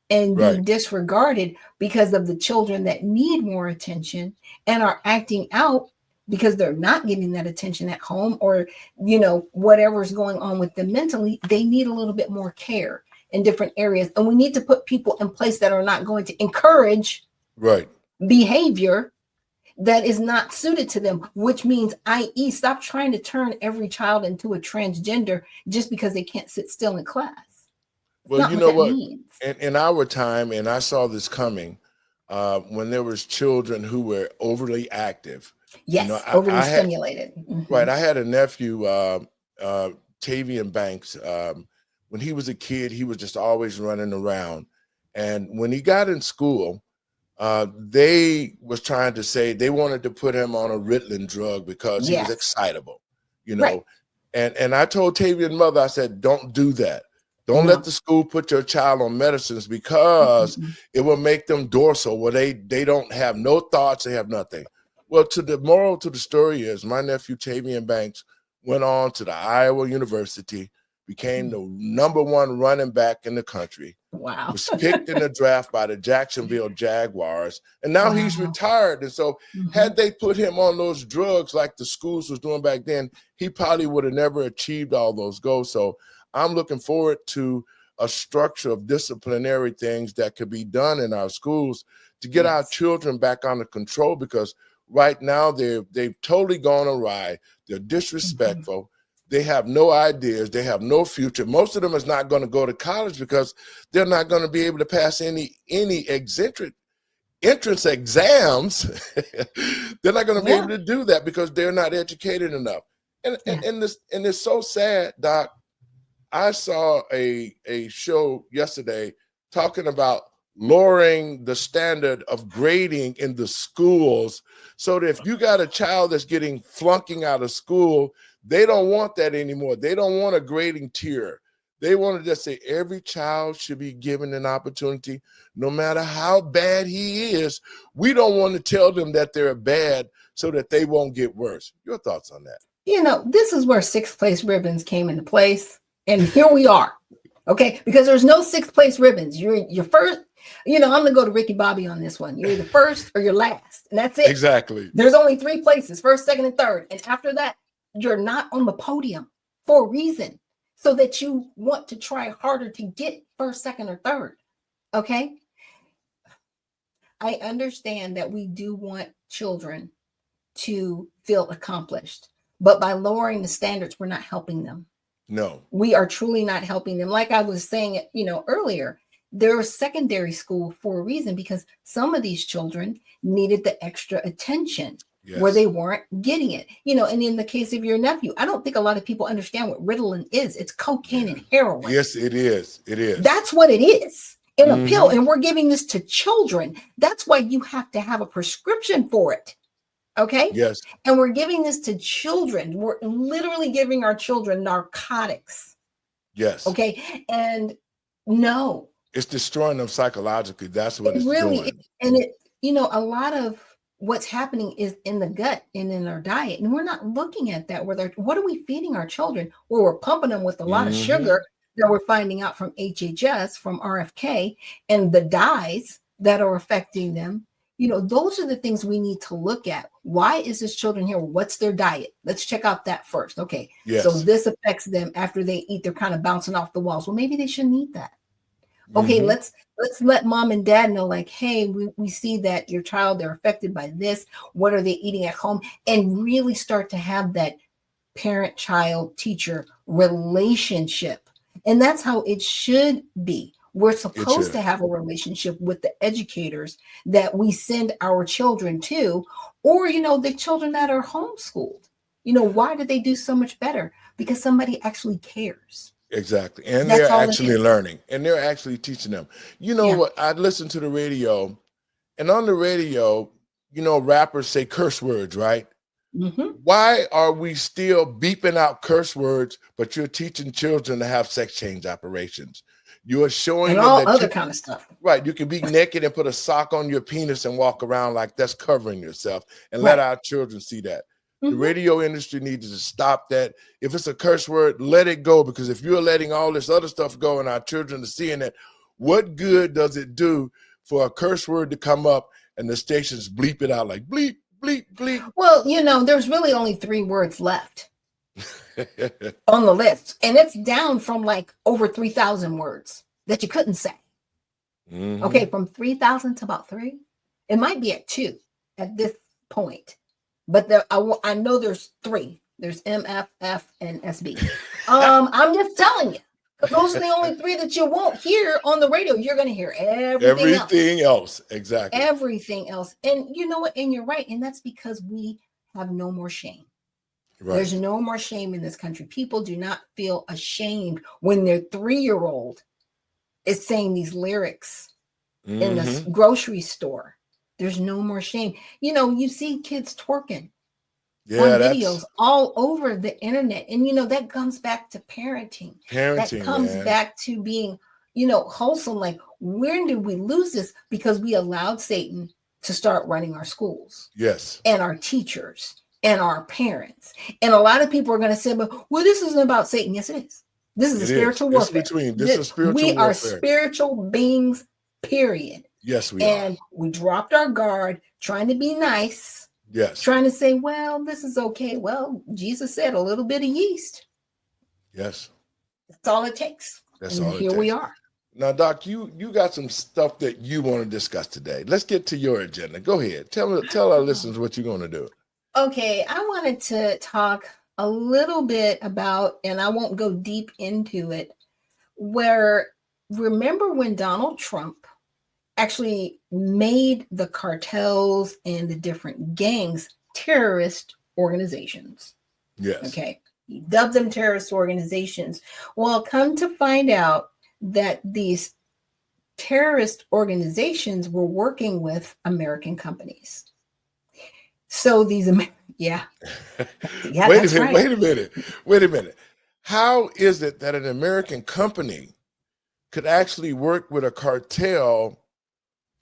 and be disregarded because of the children that need more attention and are acting out because they're not getting that attention at home, or whatever's going on with them mentally. They need a little bit more care in different areas, and we need to put people in place that are not going to encourage behavior that is not suited to them, which means, i.e., stop trying to turn every child into a transgender just because they can't sit still in class. Well, you know what? In our time, and I saw this coming, when there was children who were overly active. Yes, overly stimulated. Right. I had a nephew, Tavian Banks. When he was a kid, he was just always running around. And when he got in school, they was trying to say they wanted to put him on a Ritalin drug because he was excitable, And I told Tavian's mother, I said, don't do that. Don't let the school put your child on medicines because it will make them dorsal where they don't have no thoughts, they have nothing. Well, the moral to the story is my nephew Tavian Banks went on to the Iowa University, became the #1 running back in the country. Wow. Was picked in the draft by the Jacksonville Jaguars, and now he's retired. And so had they put him on those drugs like the schools was doing back then, he probably would have never achieved all those goals. So I'm looking forward to a structure of disciplinary things that could be done in our schools to get our children back under control, because right now they've totally gone awry. They're disrespectful. They have no ideas. They have no future. Most of them is not going to go to college because they're not going to be able to pass any entrance exams. They're not going to be able to do that because they're not educated enough. And it's so sad, Doc. I saw a show yesterday talking about lowering the standard of grading in the schools, so that if you got a child that's getting flunking out of school, they don't want that anymore. They don't want a grading tier. They want to just say every child should be given an opportunity, no matter how bad he is. We don't want to tell them that they're bad so that they won't get worse. Your thoughts on that? This is where sixth place ribbons came into place. And here we are. Okay. Because there's no sixth place ribbons. You're first. I'm going to go to Ricky Bobby on this one. You're either first or you're last. And that's it. Exactly. There's only 3 places, first, second, and third. And after that, you're not on the podium for a reason, so that you want to try harder to get first, second, or third. Okay. I understand that we do want children to feel accomplished, but by lowering the standards, we're not helping them. No, we are truly not helping them. Like I was saying, earlier, there's secondary school for a reason, because some of these children needed the extra attention where they weren't getting it. And in the case of your nephew, I don't think a lot of people understand what Ritalin is. It's cocaine and heroin. Yes, it is. It is. That's what it is in a pill. And we're giving this to children. That's why you have to have a prescription for it. Okay. Yes. And we're giving this to children. We're literally giving our children narcotics. Yes. Okay. And no, it's destroying them psychologically. That's what it's really doing. And a lot of what's happening is in the gut and in our diet. And we're not looking at that. What are we feeding our children? Well, we're pumping them with a lot of sugar that we're finding out from HHS, from RFK, and the dyes that are affecting them. those are the things we need to look at. Why is this children here? What's their diet? Let's check out that first. Okay. Yes. So this affects them after they eat. They're kind of bouncing off the walls. Well, maybe they shouldn't eat that. Okay, let's let mom and dad know, like, hey, we see that your child, they're affected by this. What are they eating at home? And really start to have that parent, child, teacher relationship. And that's how it should be. We're supposed to have a relationship with the educators that we send our children to, or, the children that are homeschooled. Why do they do so much better? Because somebody actually cares. Exactly. And That's they're all it actually is. learning, and they're actually teaching them. What? I listen to the radio, and on the radio, rappers say curse words, right? Why are we still beeping out curse words, but you're teaching children to have sex change operations? You're showing And them all that other kind of stuff. Right. You can be naked and put a sock on your penis and walk around like that's covering yourself, and let our children see that. The radio industry needs to stop that. If it's a curse word, let it go, because if you're letting all this other stuff go and our children are seeing it, what good does it do for a curse word to come up and the stations bleep it out like bleep, bleep, bleep? Well, there's really only 3 words left on the list, and it's down from like over 3,000 words that you couldn't say. Okay, from 3,000 to about 3. It might be at 2 at this point. But I know there's 3. There's M, F, F, and SB. I'm just telling you. Those are the only 3 that you won't hear on the radio. You're going to hear everything else. Exactly. Everything else. And you know what? And you're right. And that's because we have no more shame. Right. There's no more shame in this country. People do not feel ashamed when their 3-year-old is saying these lyrics in the grocery store. There's no more shame. You see kids twerking on videos all over the internet. And, that comes back to parenting. That comes back to being, wholesome. Like, when did we lose this? Because we allowed Satan to start running our schools. Yes. And our teachers and our parents. And a lot of people are going to say, well, this isn't about Satan. Yes, it is. This is a spiritual warfare. We are spiritual beings, period. Yes, we are. And we dropped our guard, trying to be nice. Yes. Trying to say, well, this is okay. Well, Jesus said a little bit of yeast. Yes. That's all it takes. That's and all it here takes. We are. Now, Doc, you got some stuff that you want to discuss today. Let's get to your agenda. Go ahead. Tell our listeners what you're going to do. Okay. I wanted to talk a little bit about, and I won't go deep into it, remember when Donald Trump actually made the cartels and the different gangs terrorist organizations. Yes. Okay. He dubbed them terrorist organizations. Well, come to find out that these terrorist organizations were working with American companies. So these, Wait a minute. How is it that an American company could actually work with a cartel?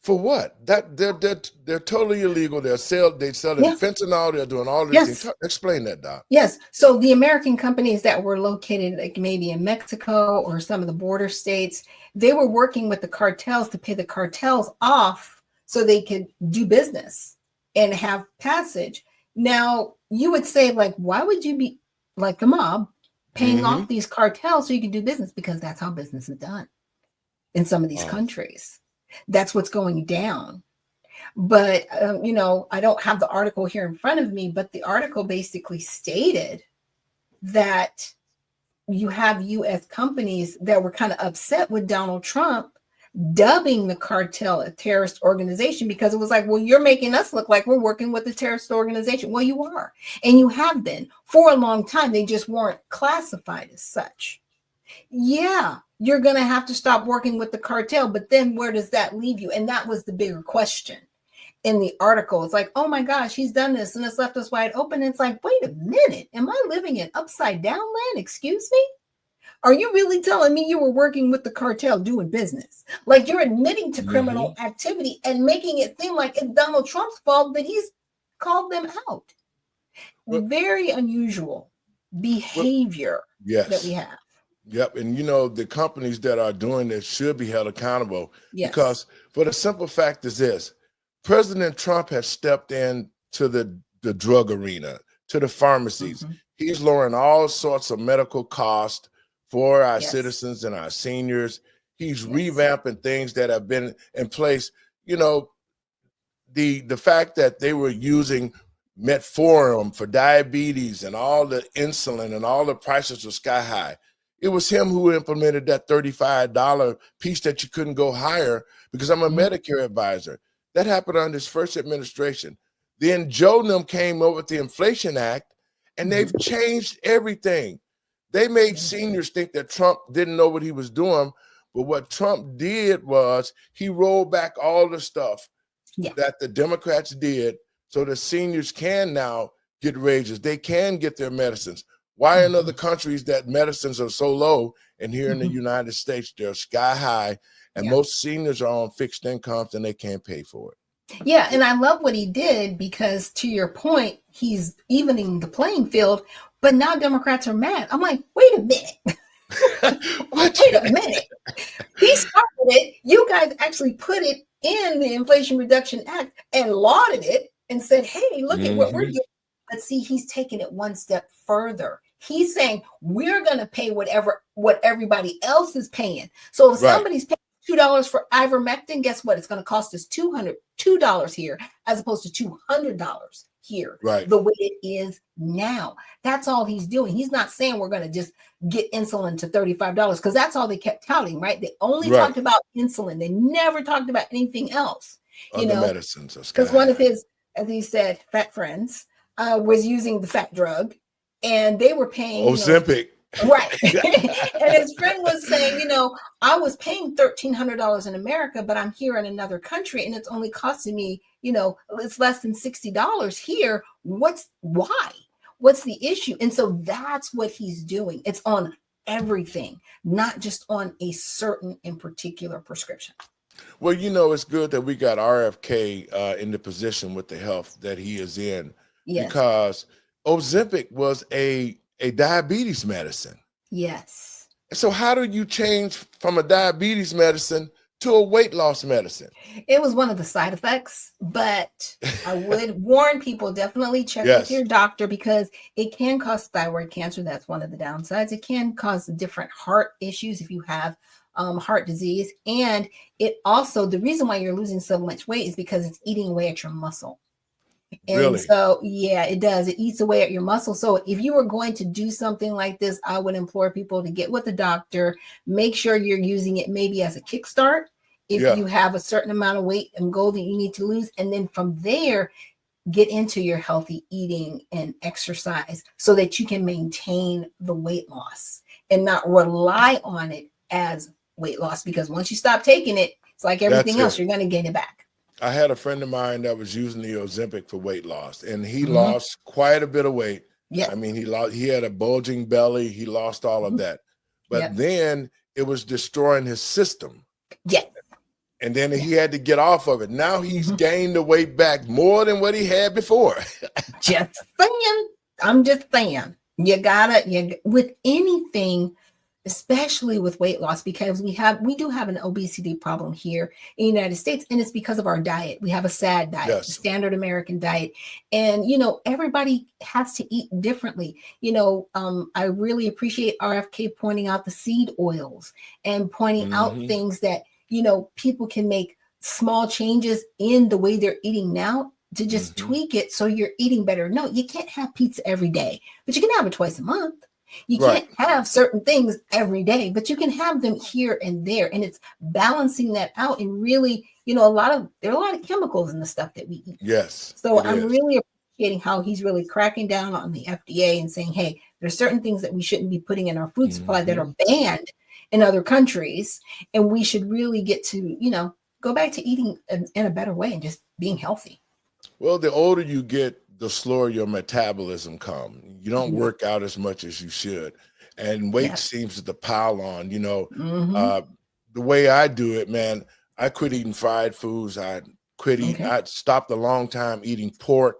For what? That they're totally illegal. They're selling fentanyl. They're doing all these things. Explain that, Doc. Yes. So the American companies that were located like maybe in Mexico or some of the border states, they were working with the cartels to pay the cartels off so they could do business and have passage. Now, you would say, like, why would you be like the mob paying off these cartels so you can do business? Because that's how business is done in some of these countries. That's what's going down. But, I don't have the article here in front of me, but the article basically stated that you have U.S. companies that were kind of upset with Donald Trump dubbing the cartel a terrorist organization, because it was like, well, you're making us look like we're working with a terrorist organization. Well, you are. And you have been for a long time. They just weren't classified as such. Yeah, you're going to have to stop working with the cartel. But then where does that leave you? And that was the bigger question in the article. It's like, oh my gosh, he's done this and it's left us wide open. It's like, wait a minute. Am I living in upside down land? Excuse me? Are you really telling me you were working with the cartel doing business? Like, you're admitting to criminal activity and making it seem like it's Donald Trump's fault that he's called them out. Very unusual behavior that we have. Yep. And, the companies that are doing this should be held accountable because for the simple fact is this, President Trump has stepped in to the drug arena, to the pharmacies. He's lowering all sorts of medical costs for our citizens and our seniors. He's revamping things that have been in place. You know, the fact that they were using metformin for diabetes and all the insulin and all the prices were sky high. It was him who implemented that $35 piece that you couldn't go higher, because I'm a Medicare advisor. That happened under his first administration. Then Joe and them came up with the Inflation Act, and they've changed everything. They made seniors think that Trump didn't know what he was doing, but what Trump did was he rolled back all the stuff that the Democrats did, so the seniors can now get raises. They can get their medicines. Why in other countries that medicines are so low, and here in the United States they're sky high, and most seniors are on fixed incomes and they can't pay for it? Yeah, and I love what he did, because to your point, he's evening the playing field, but now Democrats are mad. I'm like, wait a minute. Wait a minute. He started it. You guys actually put it in the Inflation Reduction Act and lauded it and said, hey, look at what we're doing. But see, he's taking it one step further. He's saying we're going to pay what everybody else is paying. So if somebody's paying $2 for ivermectin, guess what? It's going to cost us $202 here, as opposed to $200 here, the way it is now. That's all he's doing. He's not saying we're going to just get insulin to $35, because that's all they kept touting, right? They only talked about insulin. They never talked about anything else. You know, medicines, because one of his, as he said, fat friends was using the fat drug, and they were paying Ozempic. Right. And his friend was saying, I was paying $1,300 in America, but I'm here in another country and it's only costing me, it's less than $60 here. Why? What's the issue? And so that's what he's doing. It's on everything, not just on a certain in particular prescription. Well, it's good that we got RFK in the position with the health that he is in, because Ozempic was a diabetes medicine. Yes. So how do you change from a diabetes medicine to a weight loss medicine? It was one of the side effects, but I would warn people, definitely check with your doctor, because it can cause thyroid cancer. That's one of the downsides. It can cause different heart issues if you have heart disease. And it also, the reason why you're losing so much weight is because it's eating away at your muscle. And so, it does. It eats away at your muscle. So if you were going to do something like this, I would implore people to get with the doctor, make sure you're using it maybe as a kickstart if you have a certain amount of weight and goal that you need to lose. And then from there, get into your healthy eating and exercise so that you can maintain the weight loss and not rely on it as weight loss. Because once you stop taking it, it's like everything else, you're going to gain it back. I had a friend of mine that was using the Ozempic for weight loss, and he lost quite a bit of weight. I mean, he had a bulging belly. He lost all of that. But then it was destroying his system. And then he had to get off of it. Now he's gained the weight back more than what he had before. Just saying. I'm just saying. With anything, especially with weight loss, because we do have an obesity problem here in the United States, and it's because of our diet. We have a SAD diet, the standard American diet, and everybody has to eat differently. I really appreciate RFK pointing out the seed oils and pointing out things that people can make small changes in the way they're eating now to just tweak it so you're eating better. No, you can't have pizza every day, but you can have it twice a month. You can't have certain things every day, but you can have them here and there. And it's balancing that out. And really, there are a lot of chemicals in the stuff that we eat. Yes. So I'm really appreciating how he's really cracking down on the FDA and saying, hey, there's certain things that we shouldn't be putting in our food supply that are banned in other countries. And we should really get to, go back to eating in a better way and just being healthy. Well, the older you get, the slower your metabolism comes. You don't work out as much as you should. And weight seems to pile on, the way I do it, man, I quit eating fried foods. I quit eating, I stopped a long time eating pork.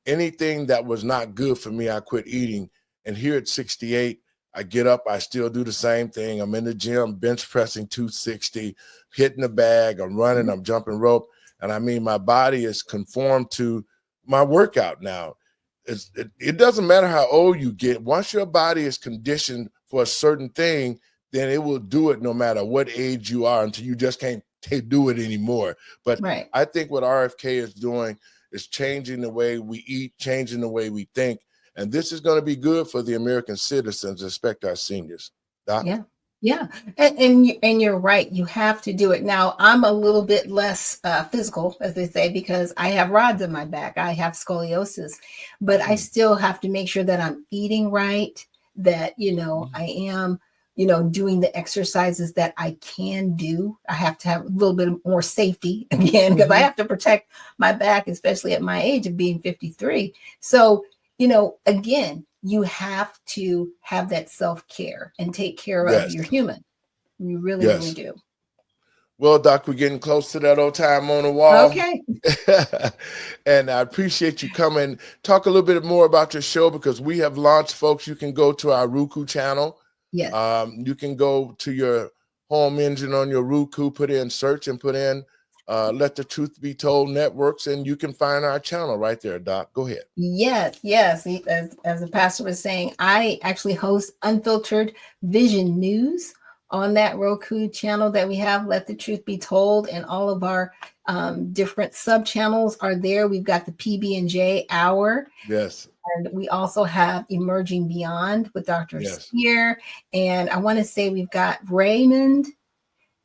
Anything that was not good for me, I quit eating. And here at 68, I get up, I still do the same thing. I'm in the gym, bench pressing 260, hitting the bag, I'm running, I'm jumping rope. And I mean, my body is conformed to my workout now. It doesn't matter how old you get. Once your body is conditioned for a certain thing, then it will do it no matter what age you are until you just can't do it anymore. But Right. I think what RFK is doing is changing the way we eat, changing the way we think. And this is going to be good for the American citizens, especially our seniors. Doc? Yeah. Yeah. And you're right. You have to do it. Now, I'm a little bit less physical, as they say, because I have rods in my back. I have scoliosis, but I still have to make sure that I'm eating right, that, I am, doing the exercises that I can do. I have to have a little bit more safety again, because I have to protect my back, especially at my age of being 53. So, again, you have to have that self-care and take care of your human. You really, really do. Well, Doc, we're getting close to that old time on the wall. Okay. And I appreciate you coming. Talk a little bit more about your show, because we have launched, folks. You can go to our Roku channel. Yes. You can go to your home engine on your Roku, put in search and put in Let the Truth Be Told Networks, and you can find our channel right there, Doc. Go ahead. Yes. As the pastor was saying, I actually host Unfiltered Vision News on that Roku channel that we have, Let the Truth Be Told, and all of our different sub channels are there. We've got the PB&J Hour. Yes. And we also have Emerging Beyond with Dr. Spear. And I want to say we've got Raymond.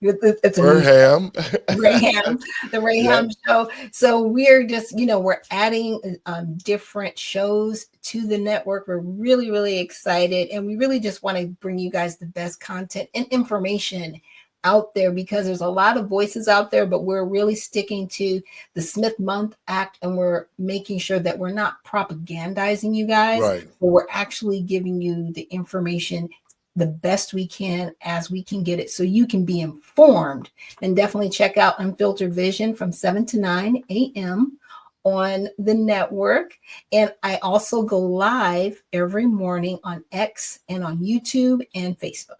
It's a Raham. the Raham show. So we're just, we're adding different shows to the network. We're really, really excited. And we really just want to bring you guys the best content and information out there, because there's a lot of voices out there, but we're really sticking to the Smith Month Act, and we're making sure that we're not propagandizing you guys, but we're actually giving you the information the best we can as we can get it, so you can be informed. And definitely check out Unfiltered Vision from 7 to 9 a.m. on the network. And I also go live every morning on X and on YouTube and Facebook.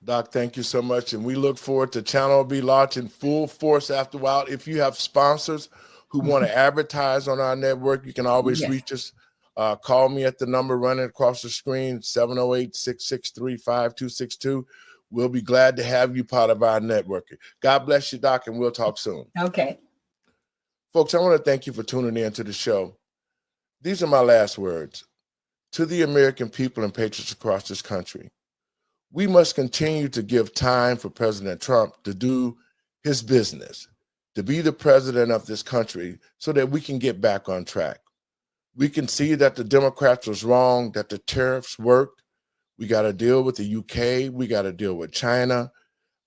Doc, thank you so much. And we look forward to channel be launching full force after a while. If you have sponsors who want to advertise on our network, you can always reach us. Call me at the number running across the screen, 708-663-5262. We'll be glad to have you part of our network. God bless you, Doc, and we'll talk soon. Okay. Folks, I want to thank you for tuning in to the show. These are my last words. To the American people and patriots across this country, we must continue to give time for President Trump to do his business, to be the president of this country, so that we can get back on track. We can see that the Democrats was wrong, that the tariffs worked. We got to deal with the UK. We got to deal with China.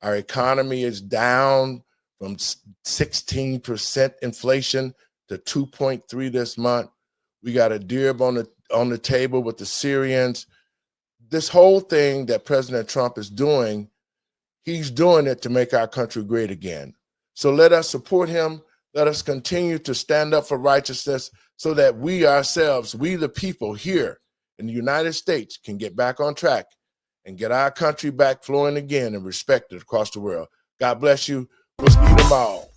Our economy is down from 16% inflation to 2.3 this month. We got a dib on the table with the Syrians. This whole thing that President Trump is doing, he's doing it to make our country great again. So let us support him. Let us continue to stand up for righteousness, so that we ourselves, we the people here in the United States, can get back on track and get our country back flowing again and respected across the world. God bless you. We'll see you tomorrow.